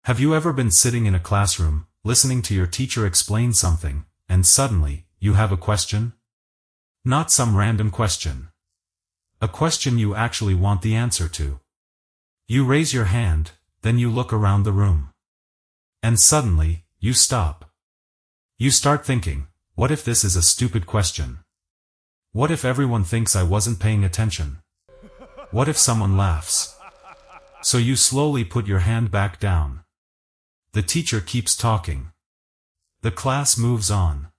Have you ever been sitting in a classroom, listening to your teacher explain something, and suddenly, you have a question? Not some random question. A question you actually want the answer to. You raise your hand, then you look around the room. And suddenly, you stop. You start thinking, what if this is a stupid question? What if everyone thinks I wasn't paying attention? What if someone laughs? So you slowly put your hand back down. The teacher keeps talking. The class moves on.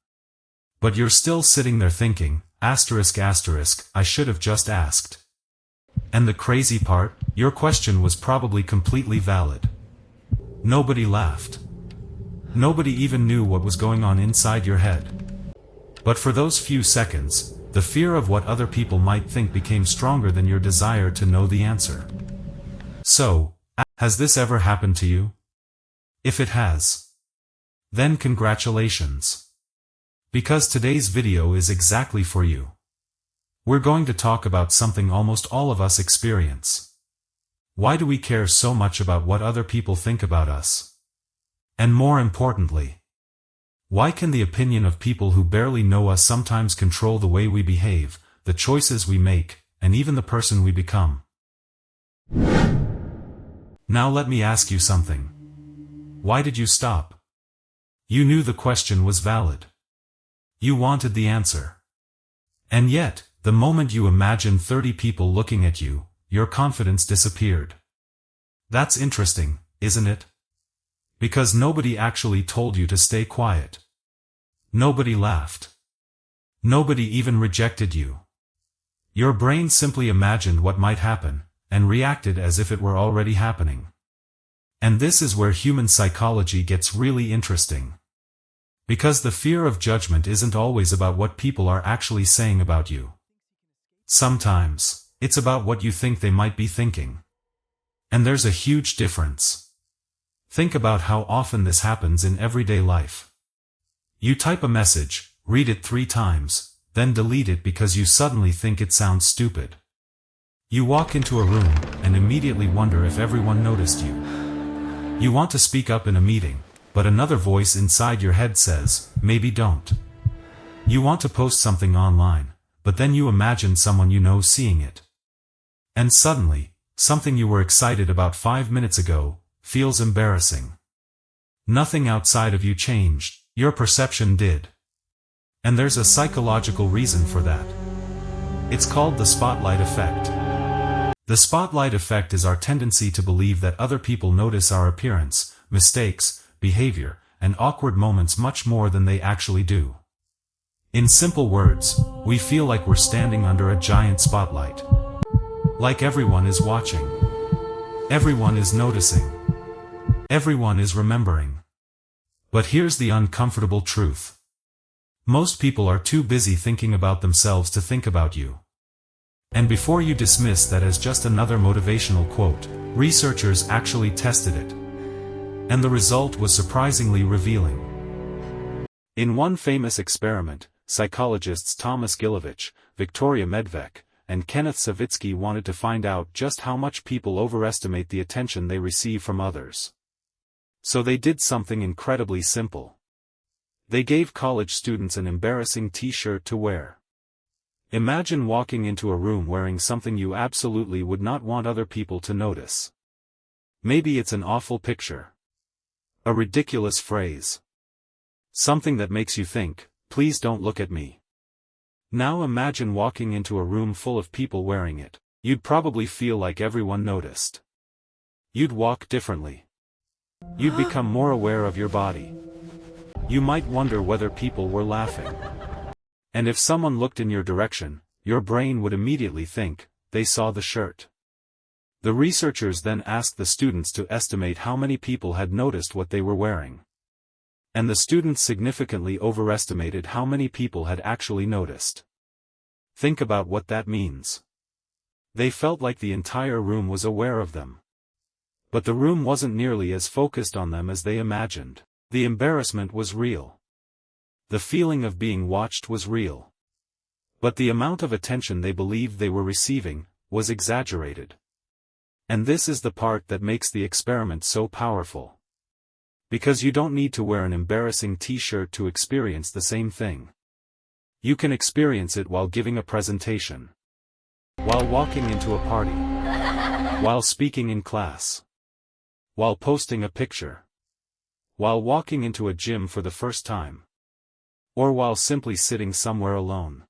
But you're still sitting there thinking, I should have just asked. And the crazy part, your question was probably completely valid. Nobody laughed. Nobody even knew what was going on inside your head. But for those few seconds, the fear of what other people might think became stronger than your desire to know the answer. So, has this ever happened to you? If it has, then congratulations. Because today's video is exactly for you. We're going to talk about something almost all of us experience. Why do we care so much about what other people think about us? And more importantly, why can the opinion of people who barely know us sometimes control the way we behave, the choices we make, and even the person we become? Now let me ask you something. Why did you stop? You knew the question was valid. You wanted the answer. And yet, the moment you imagined 30 people looking at you, your confidence disappeared. That's interesting, isn't it? Because nobody actually told you to stay quiet. Nobody laughed. Nobody even rejected you. Your brain simply imagined what might happen, and reacted as if it were already happening. And this is where human psychology gets really interesting. Because the fear of judgment isn't always about what people are actually saying about you. Sometimes, it's about what you think they might be thinking. And there's a huge difference. Think about how often this happens in everyday life. You type a message, read it 3 times, then delete it because you suddenly think it sounds stupid. You walk into a room, and immediately wonder if everyone noticed you. You want to speak up in a meeting, but another voice inside your head says, maybe don't. You want to post something online, but then you imagine someone you know seeing it. And suddenly, something you were excited about 5 minutes ago, feels embarrassing. Nothing outside of you changed, your perception did. And there's a psychological reason for that. It's called the spotlight effect. The spotlight effect is our tendency to believe that other people notice our appearance, mistakes, behavior, and awkward moments much more than they actually do. In simple words, we feel like we're standing under a giant spotlight. Like everyone is watching. Everyone is noticing. Everyone is remembering. But here's the uncomfortable truth. Most people are too busy thinking about themselves to think about you. And before you dismiss that as just another motivational quote, researchers actually tested it. And the result was surprisingly revealing. In one famous experiment, psychologists Thomas Gilovich, Victoria Medvec, and Kenneth Savitsky wanted to find out just how much people overestimate the attention they receive from others. So they did something incredibly simple. They gave college students an embarrassing t-shirt to wear. Imagine walking into a room wearing something you absolutely would not want other people to notice. Maybe it's an awful picture. A ridiculous phrase. Something that makes you think, please don't look at me. Now imagine walking into a room full of people wearing it. You'd probably feel like everyone noticed. You'd walk differently. You'd become more aware of your body. You might wonder whether people were laughing. And if someone looked in your direction, your brain would immediately think, they saw the shirt. The researchers then asked the students to estimate how many people had noticed what they were wearing. And the students significantly overestimated how many people had actually noticed. Think about what that means. They felt like the entire room was aware of them. But the room wasn't nearly as focused on them as they imagined. The embarrassment was real. The feeling of being watched was real. But the amount of attention they believed they were receiving was exaggerated. And this is the part that makes the experiment so powerful. Because you don't need to wear an embarrassing t-shirt to experience the same thing. You can experience it while giving a presentation, while walking into a party, while speaking in class, while posting a picture, while walking into a gym for the first time, or while simply sitting somewhere alone.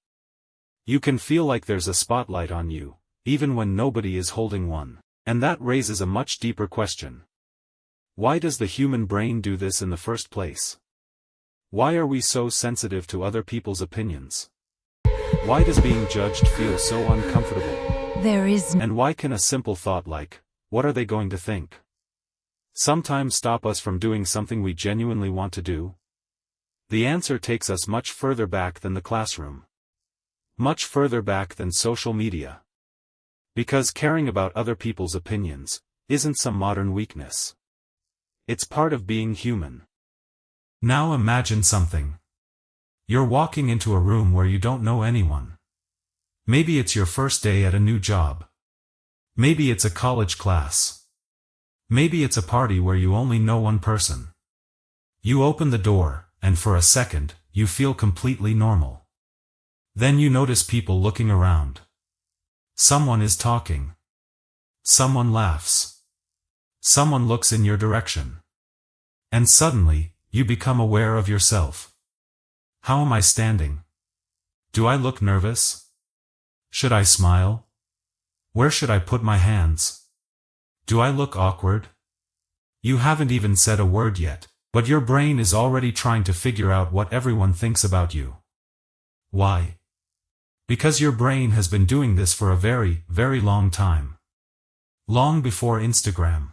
You can feel like there's a spotlight on you, even when nobody is holding one. And that raises a much deeper question. Why does the human brain do this in the first place? Why are we so sensitive to other people's opinions? Why does being judged feel so uncomfortable? And why can a simple thought like, what are they going to think, sometimes stop us from doing something we genuinely want to do? The answer takes us much further back than the classroom. Much further back than social media. Because caring about other people's opinions isn't some modern weakness. It's part of being human. Now imagine something. You're walking into a room where you don't know anyone. Maybe it's your first day at a new job. Maybe it's a college class. Maybe it's a party where you only know one person. You open the door, and for a second, you feel completely normal. Then you notice people looking around. Someone is talking. Someone laughs. Someone looks in your direction. And suddenly, you become aware of yourself. How am I standing? Do I look nervous? Should I smile? Where should I put my hands? Do I look awkward? You haven't even said a word yet, but your brain is already trying to figure out what everyone thinks about you. Why? Because your brain has been doing this for a very, very long time. Long before Instagram.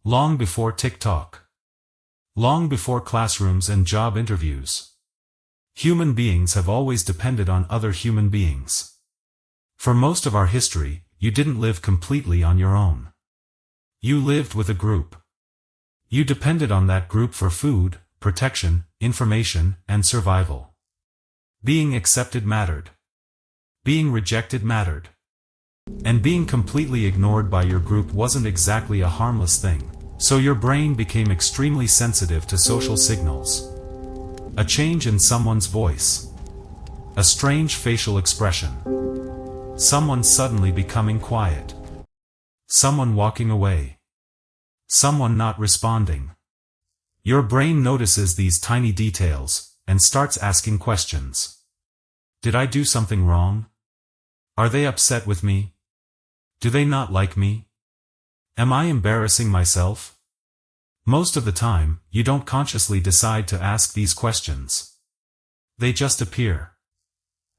Long before TikTok. Long before classrooms and job interviews. Human beings have always depended on other human beings. For most of our history, you didn't live completely on your own. You lived with a group. You depended on that group for food, protection, information, and survival. Being accepted mattered. Being rejected mattered. And being completely ignored by your group wasn't exactly a harmless thing, so your brain became extremely sensitive to social signals. A change in someone's voice. A strange facial expression. Someone suddenly becoming quiet. Someone walking away. Someone not responding. Your brain notices these tiny details, and starts asking questions. Did I do something wrong? Are they upset with me? Do they not like me? Am I embarrassing myself? Most of the time, you don't consciously decide to ask these questions. They just appear.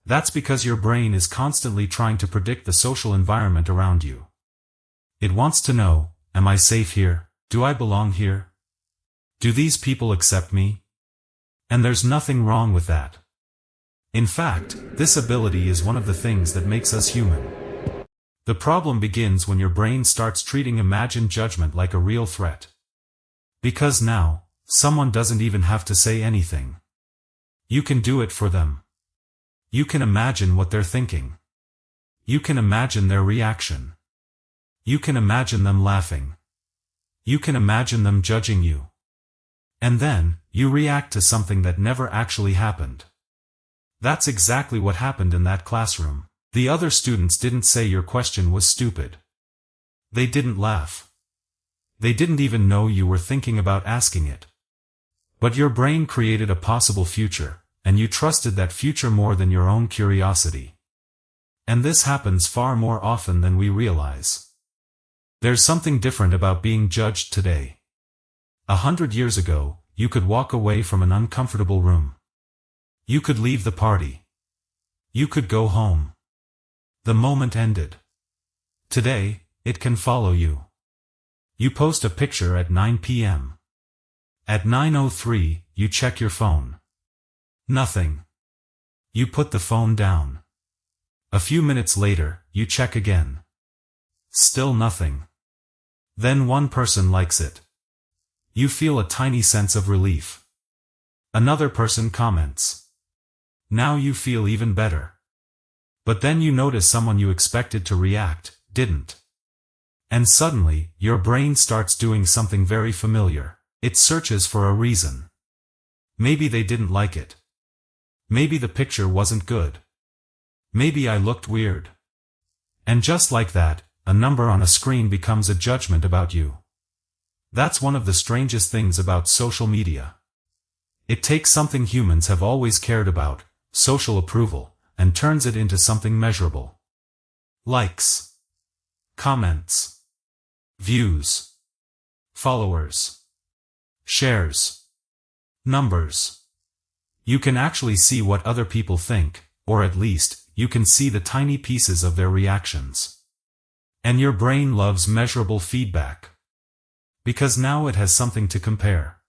That's because your brain is constantly trying to predict the social environment around you. It wants to know, am I safe here? Do I belong here? Do these people accept me? And there's nothing wrong with that. In fact, this ability is one of the things that makes us human. The problem begins when your brain starts treating imagined judgment like a real threat. Because now, someone doesn't even have to say anything. You can do it for them. You can imagine what they're thinking. You can imagine their reaction. You can imagine them laughing. You can imagine them judging you. And then, you react to something that never actually happened. That's exactly what happened in that classroom. The other students didn't say your question was stupid. They didn't laugh. They didn't even know you were thinking about asking it. But your brain created a possible future, and you trusted that future more than your own curiosity. And this happens far more often than we realize. There's something different about being judged today. 100 years ago, you could walk away from an uncomfortable room. You could leave the party. You could go home. The moment ended. Today, it can follow you. You post a picture at 9 p.m. At 9:03, you check your phone. Nothing. You put the phone down. A few minutes later, you check again. Still nothing. Then one person likes it. You feel a tiny sense of relief. Another person comments. Now you feel even better. But then you notice someone you expected to react didn't. And suddenly, your brain starts doing something very familiar. It searches for a reason. Maybe they didn't like it. Maybe the picture wasn't good. Maybe I looked weird. And just like that, a number on a screen becomes a judgment about you. That's one of the strangest things about social media. It takes something humans have always cared about, social approval, and turns it into something measurable. Likes, comments, views, followers, shares, numbers. You can actually see what other people think, or at least, you can see the tiny pieces of their reactions. And your brain loves measurable feedback. Because now it has something to compare.